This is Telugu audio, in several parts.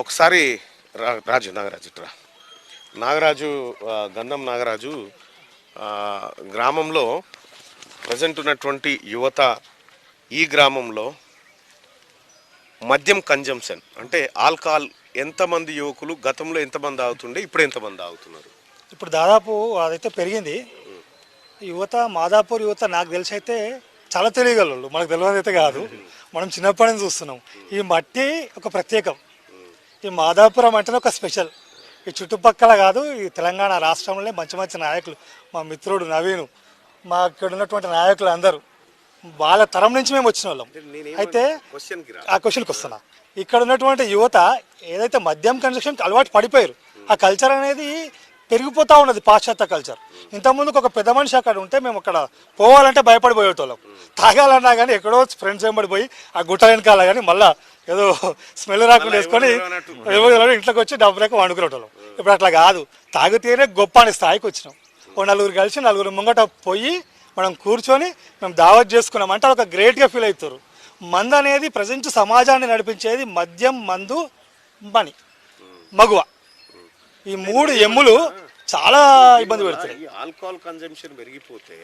ఒకసారి నాగరాజు గంధం నాగరాజు గ్రామంలో ప్రజెంట్ ఉన్నటువంటి యువత ఈ గ్రామంలో మద్యం కన్జంప్షన్ అంటే ఆల్కహాల్ ఎంతమంది యువకులు గతంలో ఎంతమంది తాగుతుండే ఇప్పుడు ఎంతమంది తాగుతున్నారు? ఇప్పుడు దాదాపు అదైతే పెరిగింది. యువత మాదాపూర్ యువత నాకు తెలిసి అయితే చాలా తెలియగలరు, మనకు తెలియదు అయితే కాదు. మనం చిన్నప్పటి నుంచి చూస్తున్నాం. ఈ మట్టి ఒక ప్రత్యేకం. ఈ మాదాపురం అంటేనే ఒక స్పెషల్. ఈ చుట్టుపక్కల కాదు, ఈ తెలంగాణ రాష్ట్రంలో మంచి మంచి నాయకులు, మా మిత్రుడు నవీను, మా ఇక్కడ ఉన్నటువంటి నాయకులు అందరూ వాళ్ళ తరం నుంచి మేము వచ్చిన వాళ్ళం. అయితే ఆ క్వశ్చన్కి వస్తున్నా. ఇక్కడ ఉన్నటువంటి యువత ఏదైతే మద్యం కన్జంప్షన్కి అలవాటు పడిపోయారు, ఆ కల్చర్ అనేది పెరిగిపోతూ ఉన్నది, పాశ్చాత్య కల్చర్. ఇంతకుముందుకు ఒక పెద్ద మనిషి అక్కడ ఉంటే మేము అక్కడ పోవాలంటే భయపడిపోయేటోళ్ళం. తాగాలన్నా కానీ ఎక్కడో ఫ్రెండ్స్ వెంబడిపోయి ఆ గుట్ట వెనకాల కానీ మళ్ళీ ఏదో స్మెల్ రాకుండా వేసుకొని ఇంట్లోకి వచ్చి డబ్బు లేక వండుకునేటోళ్ళం. ఇప్పుడు అట్లా కాదు, తాగితేనే గొప్ప అనే స్థాయికి వచ్చినాం. ఓ నలుగురు కలిసి నలుగురు ముంగట పోయి మనం కూర్చొని మేము దావత్ చేసుకున్నాం అంటే ఒక గ్రేట్గా ఫీల్ అవుతారు. మందు అనేది ప్రజెంట్ సమాజాన్ని నడిపించేది మద్యం, మందు, మని, మగువ. ఈ మూడు ఎమ్ములు చాలా ఇబ్బంది పెడతాయి. ఆల్కహాల్ కన్జంప్షన్ పెరిగిపోతే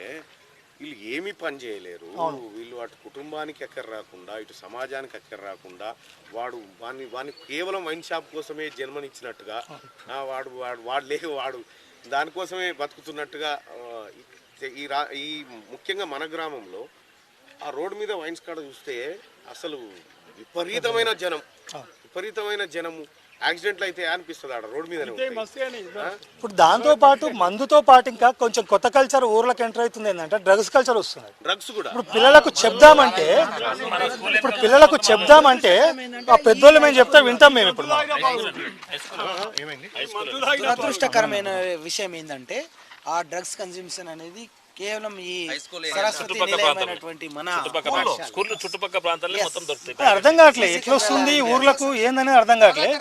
వీళ్ళు ఏమీ పని చేయలేరు. వీళ్ళు అటు కుటుంబానికి ఎక్కర రాకుండా ఇటు సమాజానికి ఎక్కర రాకుండా వాడిని కేవలం వైన్ షాప్ కోసమే జన్మనిచ్చినట్టుగా వాడు దానికోసమే బతుకుతున్నట్టుగా ఈ ముఖ్యంగా మన గ్రామంలో ఆ రోడ్డు మీద వైన్స్ కాడ చూస్తే అసలు విపరీతమైన జనము. యాక్సిడెంట్లు అయితే అనిపిస్తుంది ఆడ రోడ్డు మీద. ఇప్పుడు దాంతో పాటు మందుతో పాటు ఇంకా కొంచెం కొత్త కల్చర్ ఊర్లకు ఎంటర్ అవుతుంది ఏంటంటే డ్రగ్స్ కల్చర్ వస్తుంది. డ్రగ్స్ కూడా ఇప్పుడు పిల్లలకు చెప్దామంటే ఆ పెద్దోళ్ళు మేము చెప్తా వింటాం మేము. ఇప్పుడు దురదృష్టకరమైన విషయం ఏంటంటే ఆ డ్రగ్స్ కన్జ్యూమ్షన్ అనేది కేవలం ఈ సరస్వతి నిలయమైనటువంటి మన చుట్టుపక్కల ప్రాంతాల్లో మొత్తం దొరుకుతాయి. అర్థం కావట్లేదు ఎట్లా వస్తుంది ఊర్లకు ఏందనేది అర్థం కావట్లేదు.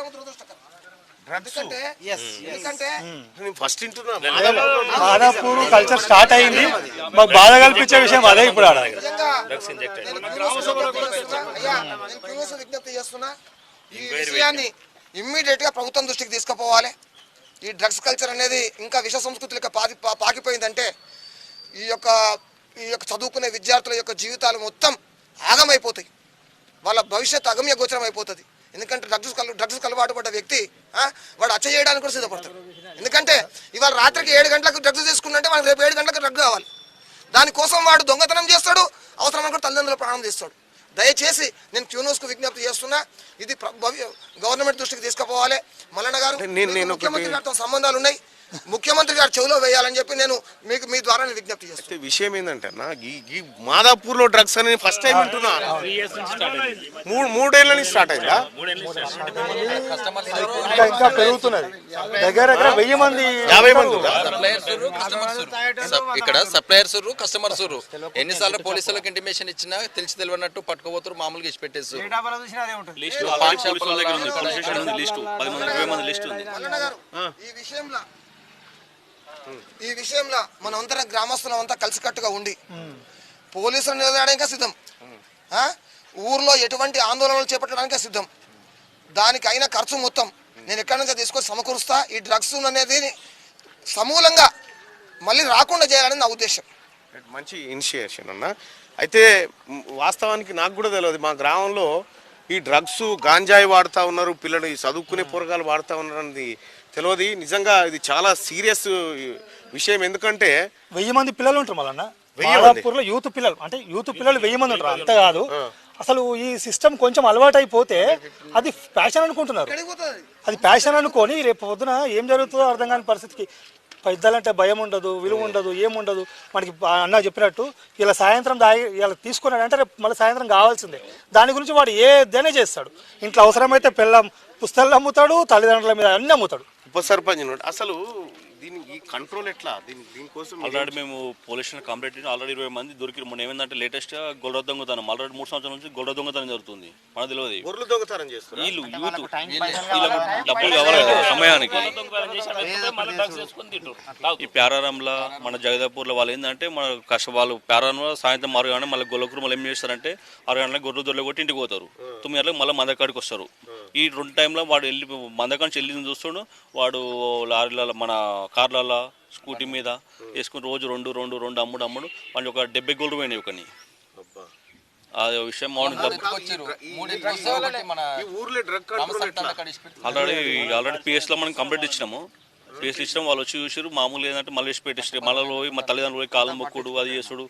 మాదాపూర్ కల్చర్ స్టార్ట్ అయింది, మాకు బాధ కల్పించే విషయం అదే. ఇప్పుడు విజ్ఞప్తి చేస్తున్నా, ఈ విషయాన్ని ఇమ్మీడియట్ గా ప్రభుత్వం దృష్టికి తీసుకుపోవాలి. ఈ డ్రగ్స్ కల్చర్ అనేది ఇంకా విష సంస్కృతులకు పాకిపోయిందంటే ఈ యొక్క చదువుకునే విద్యార్థుల యొక్క జీవితాలు మొత్తం ఆగమైపోతాయి, వాళ్ళ భవిష్యత్తు అగమ్య గోచరం అయిపోతుంది. ఎందుకంటే డ్రగ్స్ అలవాటు పడ్డ వ్యక్తి వాడు హత్య చేయడానికి కూడా సిద్ధపడతాడు. ఎందుకంటే ఇవాళ రాత్రికి 7 గంటలకు డ్రగ్స్ తీసుకున్నంటే మనకు రేపు 7 గంటలకు డ్రగ్ కావాలి. దానికోసం వాడు దొంగతనం చేస్తాడు, అవసరం అనుకుంటే తల్లిదండ్రుల ప్రాణం తీస్తాడు. దయచేసి నేను క్యూన్యూస్కు విజ్ఞప్తి చేస్తున్నా, ఇది గవర్నమెంట్ దృష్టికి తీసుకుపోవాలి. మల్లన్న గారు, ముఖ్యమంత్రి గారితో సంబంధాలు ఉన్నాయి, ముఖ్యమంత్రి గారు చెవిలో వేయాలని చెప్పి నేను మీకు మీ ద్వారా విజ్ఞప్తి చేస్తాను. విషయం ఏంటంటే ఈ మాదాపూర్ లో డ్రగ్స్ అనేది ఫస్ట్ టైం వింటున్నా. 3 ఏళ్ళ నుంచి స్టార్ట్ అయిందా? ఇంకా పెరుగుతున్నది. దగ్గర 1000 మంది 50 మంది ఇక్కడ సప్లయర్స్ కస్టమర్స్. ఎన్నిసార్లు పోలీసులకు ఇంటిమేషన్ ఇచ్చినా తెలిసి తెలియనట్టు పట్టుకోబోతున్నారు, మామూలుగా ఇచ్చి పెట్టేసి. ఈ విషయంలో మనం అంతా గ్రామస్తులం అంతా కలిసికట్టుగా ఉండి పోలీసులు నిలదడానికి సిద్ధం, ఊర్లో ఎటువంటి ఆందోళనలు చేపట్టడానికి సిద్ధం. దానికి అయిన ఖర్చు మొత్తం నేను ఎక్కడి నుంచి తీసుకొని సమకూరుస్తా. ఈ డ్రగ్స్ అనేది సమూలంగా మళ్ళీ రాకుండా చేయాలని నా ఉద్దేశం. మంచి ఇనిషియేషన్ అన్న. అయితే వాస్తవానికి నాకు కూడా తెలియదు, మా గ్రామంలో ఈ డ్రగ్స్ గాంజాయి వాడుతూ ఉన్నారు పిల్లలు, ఈ చదువుకునే పోరగాలు వాడుతూ ఉన్నారు అన్నది తెలియదు. నిజంగా ఇది చాలా సీరియస్ విషయం. ఎందుకంటే 1000 మంది పిల్లలు ఉంటారు మళ్ళీ మాదాపూర్లో. యూత్ పిల్లలు 1000 మంది ఉంటారు. అంతే కాదు, అసలు ఈ సిస్టమ్ కొంచెం అలవాటు అయిపోతే అది ప్యాషన్ అనుకుంటున్నారు. అది ప్యాషన్ అనుకొని రేపు పొద్దున ఏం జరుగుతుందో అర్థం కాని పరిస్థితికి. పెద్దలంటే భయం ఉండదు, విలువ ఉండదు, ఏముండదు. మనకి అన్న చెప్పినట్టు ఇలా సాయంత్రం ఇలా తీసుకున్నాడు అంటే రేపు మళ్ళీ సాయంత్రం కావాల్సిందే. దాని గురించి వాడు ఏదైనా చేస్తాడు. ఇంట్లో అవసరమైతే పుస్తకాలు అమ్ముతాడు, తల్లిదండ్రుల మీద అన్ని అమ్ముతాడు. ఉప సర్పంచ్ అసలు దీని ఈ కంట్రోల్ ఎట్లా దీనికోసం ఆల్రెడీ మేము పోలీస్ స్టేషన్ కంప్లీట్ ఆల్రెడీ 20 మంది దొరికి మొన్న ఏమైందంటే లేటెస్ట్ గా గొర్రె దొంగతనం ఆల్రెడీ 3 సంవత్సరాల నుంచి గొర్రె దొంగతనం జరుగుతుంది మనకు తెలియదు గొర్రెలు దొంగతనం చేస్తారు. వీళ్ళు యూత్ వీళ్ళకు డబ్బులు కావాలి కదా సమయానికి ఈ ప్యారారంలో మన జగదాపూర్లో వాళ్ళు ఏంటంటే మన వాళ్ళు ప్యారారంలో సాయంత్రం 6 గంటలకు మళ్ళీ గొల్లకురు మళ్ళీ ఏం చేస్తారంటే 6 గంటలకు గొర్రెలు దొరలు కొట్టి ఇంటికి పోతారు 9 గంటలకు మళ్ళీ మందకాడికి వస్తారు. ఈ 2 టైంలో వాడు వెళ్ళి మందకాడి నుంచి వెళ్ళి చూస్తాడు వాడు లారీల మన కార్లలో స్కూటీ మీద వేసుకుని రోజు రెండు అమ్ముడు వాడిని ఒక 70 గోల్డ్ పోయినాయి ఒకని. ఆ విషయం ఆల్రెడీ పిఎస్లో మనం కంప్లీట్ ఇచ్చినాము. పిఎస్లు ఇచ్చినాం వాళ్ళు వచ్చి చూసారు మామూలుగా ఏంటంటే మళ్ళీ వేసి పెట్టేసారు మళ్ళీ పోయి మా తల్లిదండ్రులు పోయి కాలు మొక్కుడు అది చేసుడు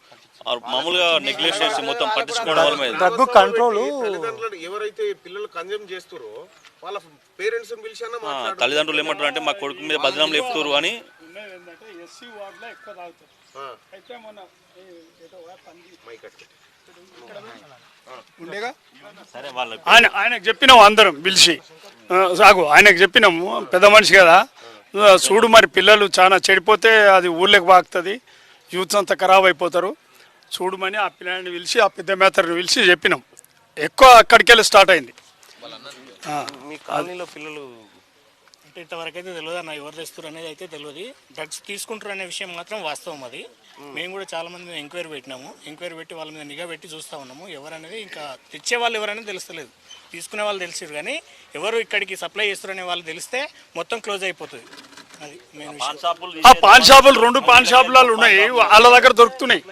మామూలుగా నెగ్లెక్ట్ చేసి మొత్తం పట్టించుకోవడం వాళ్ళ మీద డ్రగ్ కంట్రోల్. తల్లిదండ్రులు ఎవరైతే పిల్లలు కన్జ్యూమ్ చేస్తారో వాళ్ళ పేరెంట్స్ పిలిచానా తల్లిదండ్రులు ఏమంటారు అంటే మా కొడుకు మీద బదనాం లేపుతారు అని. ఆయనకు చెప్పినాము అందరం పిలిచి సాగు ఆయనకు చెప్పినాము పెద్ద మనిషి కదా చూడు మరి పిల్లలు చాలా చెడిపోతే అది ఊళ్ళకి బాగుతుంది యూత్ అంతా ఖరాబ్ అయిపోతారు చూడమని ఆ పిల్లని పిలిచి ఆ పెద్ద మేతర్ని పిలిచి చెప్పినాం. ఎక్కువ అక్కడికి వెళ్ళి స్టార్ట్ అయింది. మీ కాలనీలో పిల్లలు అంటే ఇంతవరకు అయితే తెలియదు అన్న ఎవరు తెస్తారు అనేది అయితే తెలియదు. డ్రగ్స్ తీసుకుంటారు అనే విషయం మాత్రం వాస్తవం. అది మేము కూడా చాలా మంది మీద ఎంక్వైరీ పెట్టినాము. ఎంక్వైరీ పెట్టి వాళ్ళ మీద నిఘా పెట్టి చూస్తూ ఉన్నాము. ఎవరనేది ఇంకా తెచ్చే వాళ్ళు ఎవరనేది తెలుస్తలేదు. తీసుకునే వాళ్ళు తెలిసారు కానీ ఎవరు ఇక్కడికి సప్లై చేస్తారు అనే వాళ్ళు తెలిస్తే మొత్తం క్లోజ్ అయిపోతుంది. అది మెయిన్ విషయం. ఆ పాన్ షాపులు 2 పాన్ షాపులు ఉన్నాయి వాళ్ళ దగ్గర దొరుకుతున్నాయి.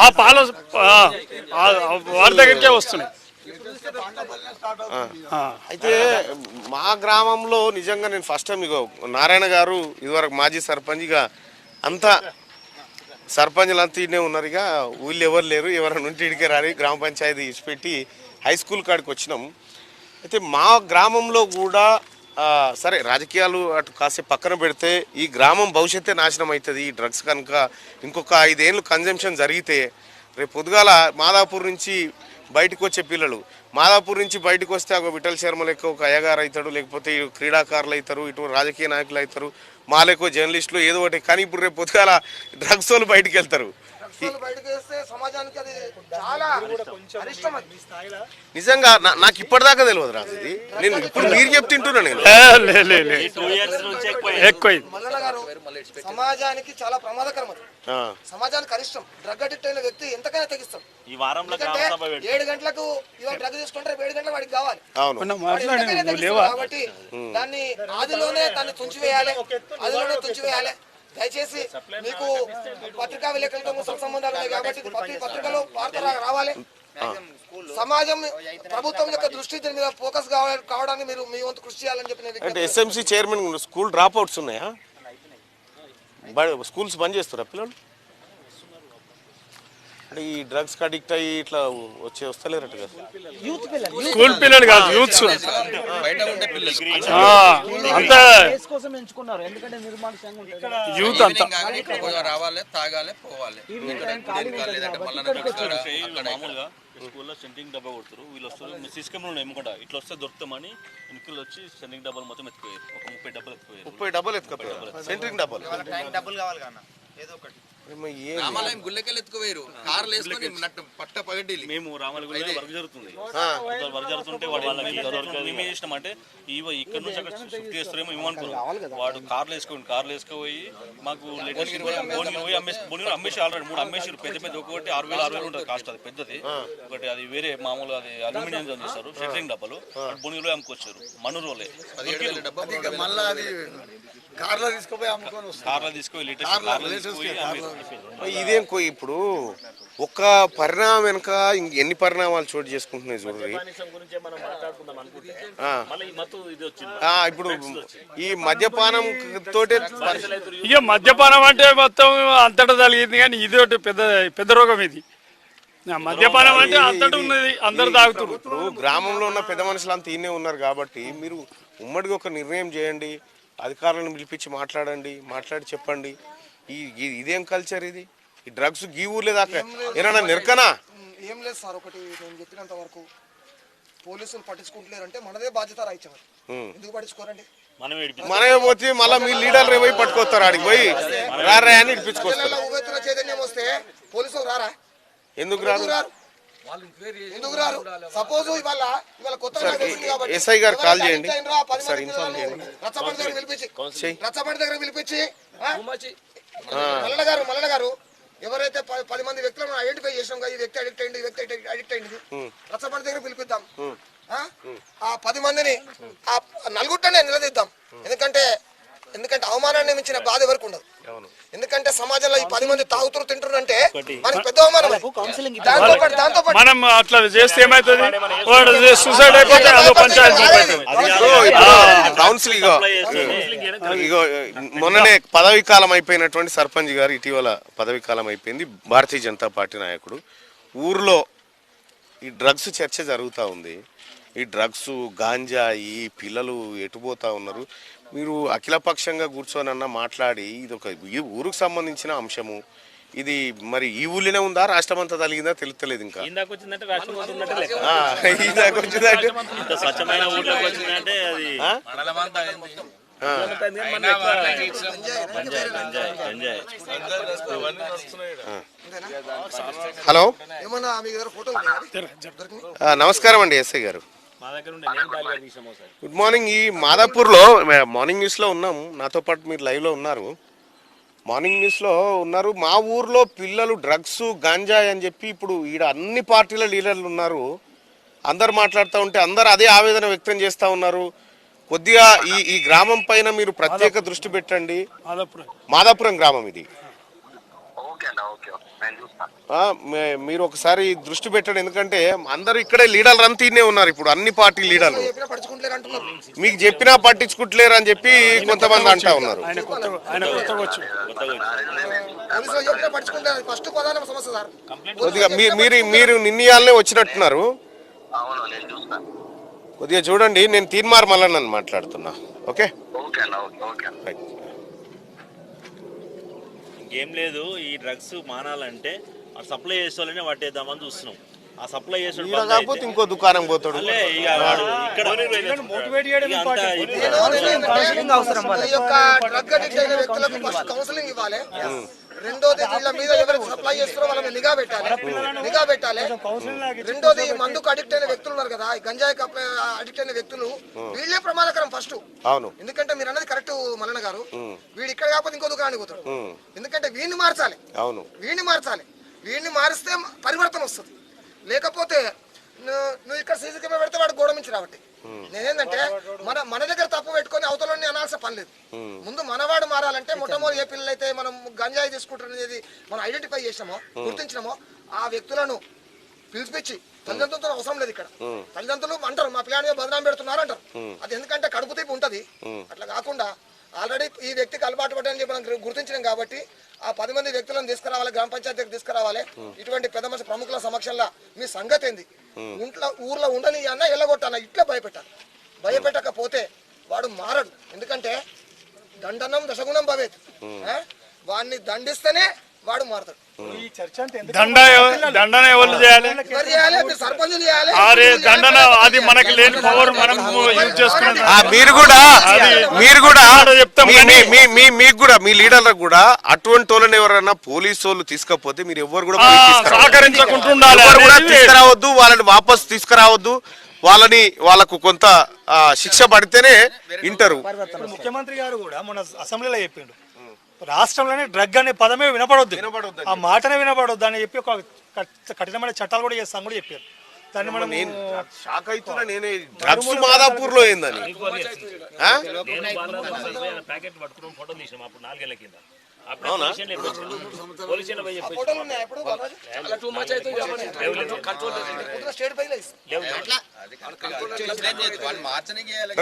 ఆ పాల వారి దగ్గరికే వస్తున్నాయి. అయితే మా గ్రామంలో నిజంగా నేను ఫస్ట్ టైం ఇగో నారాయణ గారు ఇదివరకు మాజీ సర్పంచ్ ఇక అంతా సర్పంచ్లు అంతా ఇన్నే ఉన్నారు. ఇక ఊళ్ళో ఎవరు లేరు ఎవరైనా ఉంటే ఇడికే రాని గ్రామ పంచాయతీ ఇచ్చిపెట్టి హై స్కూల్ కాడికి వచ్చినాం. అయితే మా గ్రామంలో కూడా సరే రాజకీయాలు అటు కాసేపు పక్కన పెడితే ఈ గ్రామం భవిష్యత్తే నాశనం అవుతుంది. ఈ డ్రగ్స్ కనుక ఇంకొక 5 ఏళ్ళు కన్జంప్షన్ జరిగితే రేపు పొద్దుగాల మాదాపూర్ నుంచి బయటకు వచ్చే పిల్లలు మాదాపూర్ నుంచి బయటకు వస్తే ఒక విఠల్ శర్మ లెక్క ఒక అయ్యగారు అవుతాడు లేకపోతే క్రీడాకారులు అవుతారు ఇటు రాజకీయ నాయకులు అవుతారు మా లెక్క జర్నలిస్టులు ఏదో ఒకటి. కానీ ఇప్పుడు రేపు పొద్దుగాల డ్రగ్స్ వాళ్ళు బయటకు వెళ్తారు. నిజంగా నాకు ఇప్పటిదాకా తెలియదు రాజు ఇది నేను ఇప్పుడు మీరు చెప్తుంటున్నా నేను సమాజానికి చాలా ప్రమాదకరం. సమాజానికి అరిష్టం. డ్రగ్ అడిక్ట్ అయిన వ్యక్తి ఎంతకైనా తెగిస్తాం. 7 గంటలకు డ్రగ్ తీసుకుంటే 7 గంటలకు వాడికి కావాలి కాబట్టి దాన్ని దాన్ని తుంచివేయాలి. దయచేసి మీకు పత్రికా విలేకరులతో సంబంధాలు ఉన్నాయి కాబట్టి పత్రికలో వార్త రావాలి. సమాజం ప్రభుత్వం యొక్క దృష్టి దీని మీద ఫోకస్ కావడానికి మీరు మీ వంతు కృషి చేయాలని చెప్పిన. అంటే SMC chairman school drop outs ఉన్నాయా? స్కూల్స్ బంద్ చేస్తారా పిల్లలు? అంటే ఈ డ్రగ్స్ అడిక్ట్ అయ్యి ఇట్లా వస్తలేరట కదా. స్కూల్ పిల్లలు కాదు యూత్స్ అంతా యూత్ అంతా రావాలి తాగాలి పోవాలి. మామూలుగా స్కూల్లో సెంటింగ్ డబ్బా కొడతారు వీళ్ళు వస్తారు సిస్టమ్ ఏమకుండా ఇట్లా వస్తే దొరుకుతామని ఇంట్లో వచ్చి సెంటింగ్ డబ్బాలు మొత్తం ఎత్తుకోయారు. ఒక 30 డబ్బాలు ఎత్తుకోయారు. 30 డబ్బాలు ఎత్తుకోయారు. సెంటింగ్ డబ్బాలు కావాలి కన్నా ఏదో ఒకటి రామాలయం గుళ్ళకెళ్ళి ఎత్తుకోవేరు కార్లు వేసుకొని పట్ట పగడ్డి. మేము రామాలయం వర్క్ జరుగుతుంది వర్క్ జరుగుతుంటే వాడు మేము ఏం చేసినామంటే ఇక్కడ నుంచి అక్కడ షిఫ్ట్ చేస్తారేమో ఏమనుకున్నాం. వాడు కార్లు వేసుకుపోయి మాకు అమ్మేసి ఆల్రెడీ 3 అమ్మేసారు. పెద్ద ఒకటి 6,000 ఉంటుంది కాస్ట్. అది పెద్దది ఒకటి అది వేరే మామూలుగా అది అల్యూమినియం చేస్తారు షెట్రింగ్ డబ్బాలు బొనిలో అమ్ముకొచ్చారు. మనూరులే కార్లో తీసుకుపోయి ఇదేం ఇప్పుడు ఒక్క పరిణామం వెనుక ఎన్ని పరిణామాలు చోటు చేసుకుంటున్నాయి చూడండి. ఇప్పుడు ఈ మద్యపానం తోటే ఇక మద్యపానం అంటే మొత్తం అంతటా జరిగింది కానీ ఇది ఒకటి పెద్ద రోగం. ఇది మద్యపానం అంటే అంతటా ఉన్నది అందరు తాగుతారు. ఇప్పుడు గ్రామంలో ఉన్న పెద్ద మనుషులు అంతా ఈయనే ఉన్నారు కాబట్టి మీరు ఉమ్మడిగా ఒక నిర్ణయం చేయండి. అధికారులను పిలిపించి మాట్లాడి చెప్పండి. ఇదేం కల్చర్ ఇది? ఈ డ్రగ్స్ గీ ఊర్లే దాకా ఏమన్నా నిరకనా? ఏం లేదు సార్. ఒకటి నేను చెప్పినంత వరకు పోలీసులు పట్టించుకుంటలేరంటే మనదే బాధ్యత రాయించారు. ఎందుకు పట్టించుకోరండి? మనమే పోతే మళ్ళీ మీ లీడర్లు పోయి పట్టుకొస్తారు ఆడికి పోయి రారా అని ఇడిపించుకొస్తారు. ఉవ్వెత్తున చైతన్యం వస్తే పోలీసులు రారా? ఎందుకు రారు? ఎందుకు రారు? సపోజ్ ఇవాళ కొత్తగా తెలిసింది కాబట్టి ఎస్ఐ గారు కాల్ చేయండి రచ్చబండి సార్, ఇన్ఫార్మ్ చేయండి. రచ్చబండి దగ్గర పిలిపించి మల్లన్న గారు ఎవరైతే 10 మంది వ్యక్తులను ఐడెంటిఫై చేసినాం కదా, ఈ వ్యక్తి అడిక్ట్ అయింది, ఈ వ్యక్తి అడిక్ట్ అయింది, రచ్చబండి దగ్గర పిలిపిద్దాం. ఆ 10 మందిని ఆ నలుగురినే నిలదీద్దాం. ఎందుకంటే అవమానాన్ని మించిన బాధ ఎవరికి ఉండదు. ఎందుకంటే సమాజంలో ఈ 10 మంది తాగుతురు తింటున్నారంటే మనకి పెద్ద అవమానం. దాంతో మనం అట్లా చేస్తే ఏమైతుంది, వాడు సూసైడ్ అయిపోతే అదో పంచాయతీ. కౌన్సిల్ ఇగో మొన్ననే పదవీ కాలం అయిపోయినటువంటి సర్పంచ్ గారు ఇటీవల పదవీ కాలం అయిపోయింది. భారతీయ జనతా పార్టీ నాయకుడు. ఊర్లో ఈ డ్రగ్స్ చర్చ జరుగుతూ ఉంది. ఈ డ్రగ్స్ గాంజా ఈ పిల్లలు ఎటుపోతా ఉన్నారు. మీరు అఖిలపక్షంగా కూర్చొనన్నా మాట్లాడి ఇది ఒక ఈ ఊరుకు సంబంధించిన అంశము, ఇది మరి ఈ ఊళ్ళోనే ఉందా రాష్ట్రం అంతా తలిగిందా తెలుస్తలేదు. ఇంకా హలో నమస్కారం అండి ఎస్ఐ గారు. Good morning. ఈ మాదాపూర్లో మార్నింగ్ న్యూస్లో ఉన్నాం, నాతో పాటు మీరు లైవ్లో ఉన్నారు, మార్నింగ్ న్యూస్లో ఉన్నారు. మా ఊర్లో పిల్లలు డ్రగ్స్ గంజాయి అని చెప్పి ఇప్పుడు ఈడ అన్ని పార్టీల లీడర్లు ఉన్నారు, అందరు మాట్లాడుతూ ఉంటే అందరు అదే ఆవేదన వ్యక్తం చేస్తూ ఉన్నారు. కొద్దిగా ఈ గ్రామం పైన మీరు ప్రత్యేక దృష్టి పెట్టండి. మాదాపురం గ్రామం ఇది. మీరు ఒకసారి దృష్టి పెట్టండి, ఎందుకంటే అందరూ ఇక్కడే లీడర్లు అంతా ఇన్నే ఉన్నారు ఇప్పుడు, అన్ని పార్టీ లీడర్లు. మీకు చెప్పినా పట్టించుకుంటలేరు అని చెప్పి కొంతమంది అంటా ఉన్నారు. కొద్దిగా మీరు నిన్నయాలనే వచ్చినట్టున్నారు. కొద్దిగా చూడండి, నేను తీన్మార్ మల్లన్నని మాట్లాడుతున్నా. ఓకే, ఇంకేం లేదు. ఈ డ్రగ్స్ మానాలంటే సప్లై చేసేవాళ్ళనే పట్టేద్దామని చూస్తున్నాం. ఆ సప్లై చేసిన కాకపోతే ఇంకో దుకాణం పోతాడు. రెండోది వీళ్ళ మీద ఎవరైతే సప్లై చేస్తారో వాళ్ళని నిఘా పెట్టాలి. రెండోది మందుకు అడిక్ట్ అయిన వ్యక్తులు ఉన్నారు కదా, గంజాయికి అడిక్ట్ అయిన వ్యక్తులు, వీళ్ళే ప్రమాదకరం ఫస్ట్. అవును, ఎందుకంటే మీరు అన్నది కరెక్ట్ మల్లన్న గారు. వీడు ఇక్కడ కాకపోతే ఇంకో దుకాణానికి పోతాడు. ఎందుకంటే వీడిని మార్చాలి. అవును, వీడిని మారిస్తే పరివర్తన వస్తుంది. లేకపోతే నువ్వు ఇక్కడ సీసీ కెమెరా పెడితే వాడు గోడ మించి రావట్టి. నేనేంటంటే మన దగ్గర తప్పు పెట్టుకొని అవతలని అనాల్సిన పని లేదు. ముందు మనవాడు మారాలంటే మొట్టమొదటి ఏ పిల్లలైతే మనం గంజాయి తీసుకుంటున్నది మనం ఐడెంటిఫై చేసినామో, గుర్తించినామో, ఆ వ్యక్తులను పిలిపించి, తల్లిదండ్రులతో అవసరం లేదు ఇక్కడ. తల్లిదండ్రులు అంటారు మా పిల్లాని బదనాం పెడుతున్నారు అంటారు. అది ఎందుకంటే కడుపు తీపి ఉంటది. అట్లా కాకుండా ఆల్రెడీ ఈ వ్యక్తికి అలవాటు పడ్డని చెప్పి మనం గుర్తించినాం కాబట్టి ఆ 10 మంది వ్యక్తులను తీసుకురావాలి, గ్రామ పంచాయతీ దగ్గర తీసుకురావాలి. ఇటువంటి పెద్ద మనిషి ప్రముఖుల సమక్షంలో మీ సంగతి ఏంది, ఊర్లో ఉండని అన్న ఎల్లగొట్టాన ఇట్లా భయపెట్టకపోతే వాడు మారడు. ఎందుకంటే దండనం దశగుణం భవేత్. వాడిని దండిస్తేనే వాడు మారతాడు. దండన ఎవరు చేయాలి? దండన అది మనకి లేని పవర్ మనం యూజ్ చేసుకున్నాం. మీరు కూడా మీకు కూడా మీ లీడర్లకు కూడా అటువంటి వాళ్ళని ఎవరైనా పోలీసు వాళ్ళు తీసుకపోతే మీరు ఎవరు కూడా తీసుకురావద్దు, వాళ్ళని వాపస్ తీసుకురావద్దు. వాళ్ళకు కొంత శిక్ష పడితేనే వింటారు. ముఖ్యమంత్రి గారు కూడా మన అసెంబ్లీలో చెప్పిండు, రాష్ట్రంలోనే డ్రగ్ అనే పదమే వినపడొద్దు, ఆ మాటనే వినపడొద్దు అని చెప్పి ఒక కఠినమైన చట్టాలు కూడా చేస్తాం కూడా చెప్పారు. దాన్ని మనం షాక్ అవుతున్నా నేనే. డ్రగ్స్ మాదాపూర్ లో ఏందని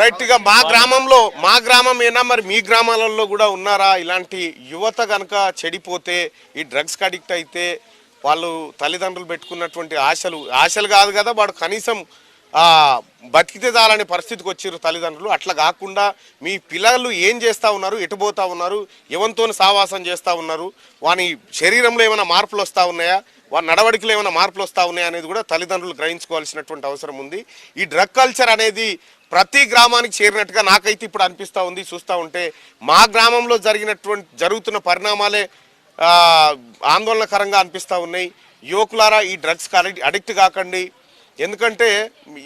రైట్ గా మా గ్రామం ఏనా మరి మీ గ్రామాలలో కూడా ఉన్నారా ఇలాంటి యువత గనక చెడిపోతే, ఈ డ్రగ్స్ కి అడిక్ట్ అయితే వాళ్ళు తల్లిదండ్రులు పెట్టుకున్నటువంటి ఆశలు కాదు కదా, వాడు కనీసం బతికితే చాలనే పరిస్థితికి వచ్చారు తల్లిదండ్రులు. అట్లా కాకుండా మీ పిల్లలు ఏం చేస్తూ ఉన్నారు, ఎటుపోతూ ఉన్నారు, ఎవరితో సావాసం చేస్తూ ఉన్నారు, వాని శరీరంలో ఏమైనా మార్పులు వస్తూ ఉన్నాయా, వారి నడవడికలు ఏమైనా మార్పులు వస్తూ ఉన్నాయి అనేది కూడా తల్లిదండ్రులు గ్రహించుకోవాల్సినటువంటి అవసరం ఉంది. ఈ డ్రగ్ కల్చర్ అనేది ప్రతి గ్రామానికి చేరినట్టుగా నాకైతే ఇప్పుడు అనిపిస్తూ ఉంది. చూస్తూ ఉంటే మా గ్రామంలో జరుగుతున్న పరిణామాలే ఆందోళనకరంగా అనిపిస్తూ ఉన్నాయి. యువకులారా, ఈ డ్రగ్స్కి అడిక్ట్ కాకండి. ఎందుకంటే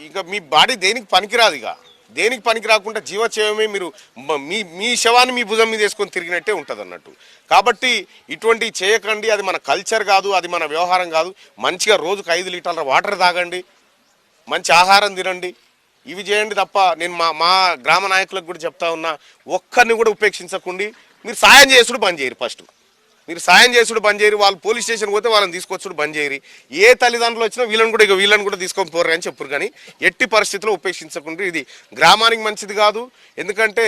ఇక మీ బాడీ దేనికి పనికిరాదు. ఇక దేనికి పనికి రాకుండా జీవచేవమే మీరు మీ శవాన్ని మీ భుజం మీద వేసుకొని తిరిగినట్టే ఉంటుంది అన్నట్టు. కాబట్టి ఇటువంటివి చేయకండి. అది మన కల్చర్ కాదు, అది మన వ్యవహారం కాదు. మంచిగా రోజుకు 5 లీటర్ల వాటర్ తాగండి, మంచి ఆహారం తినండి, ఇవి చేయండి తప్ప నేను మా గ్రామ నాయకులకు కూడా చెప్తా ఉన్నా, ఒక్కరిని కూడా ఉపేక్షించకండి. మీరు సాయం చేసుడు బంద్ చేయరు. ఫస్ట్ మీరు సాయం చేసుడు బంద్ చేయరు. వాళ్ళు పోలీస్ స్టేషన్ పోతే వాళ్ళని తీసుకొచ్చుడు బంద్ చేయరు. ఏ తల్లిదండ్రులు వచ్చినా వీళ్ళని కూడా తీసుకొని పోరు అని చెప్పారు. కానీ ఎట్టి పరిస్థితుల్లో ఉపేక్షించకుండా. ఇది గ్రామానికి మంచిది కాదు. ఎందుకంటే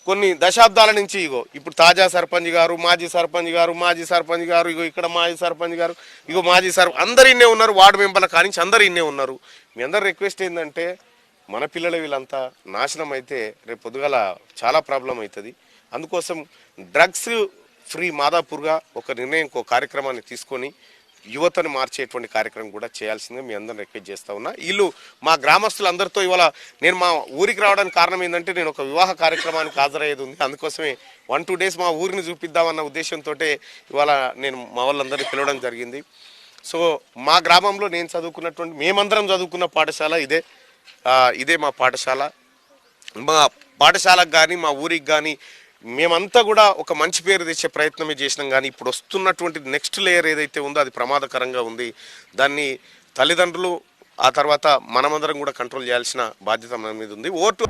కొన్ని దశాబ్దాల నుంచి ఇప్పుడు తాజా సర్పంచ్ గారు, మాజీ సర్పంచ్ గారు, ఇక్కడ మాజీ సర్పంచ్ గారు, మాజీ అందరు ఇన్నే ఉన్నారు. వార్డు మెంబర్ల కానించి అందరు ఇన్నే ఉన్నారు. మీ అందరు రిక్వెస్ట్ ఏంటంటే మన పిల్లలు వీళ్ళంతా నాశనం అయితే రేపు పొద్దుగాల చాలా ప్రాబ్లం అవుతుంది. అందుకోసం డ్రగ్స్ ఫ్రీ మాదాపూర్గా ఒక నిర్ణయం, ఒక కార్యక్రమాన్ని తీసుకొని యువతను మార్చేటువంటి కార్యక్రమం కూడా చేయాల్సిందిగా మీ అందరిని రిక్వెస్ట్ చేస్తూ ఉన్నా. వీళ్ళు మా గ్రామస్తులందరితో ఇవాళ నేను మా ఊరికి రావడానికి కారణం ఏంటంటే నేను ఒక వివాహ కార్యక్రమానికి హాజరయ్యేది ఉంది. అందుకోసమే 1-2 డేస్ మా ఊరిని చూపిద్దామన్న ఉద్దేశంతో ఇవాళ నేను మా వాళ్ళందరినీ పిలవడం జరిగింది. సో మా గ్రామంలో నేను చదువుకున్నటువంటి, మేమందరం చదువుకున్న పాఠశాల ఇదే మా పాఠశాల. మా పాఠశాలకు కానీ మా ఊరికి కానీ మేమంతా కూడా ఒక మంచి పేరు తెచ్చే ప్రయత్నమే చేసినాం. కానీ ఇప్పుడు వస్తున్నటువంటి నెక్స్ట్ లేయర్ ఏదైతే ఉందో అది ప్రమాదకరంగా ఉంది. దాన్ని తల్లిదండ్రులు, ఆ తర్వాత మనమందరం కూడా కంట్రోల్ చేయాల్సిన బాధ్యత మన మీద ఉంది. ఓటు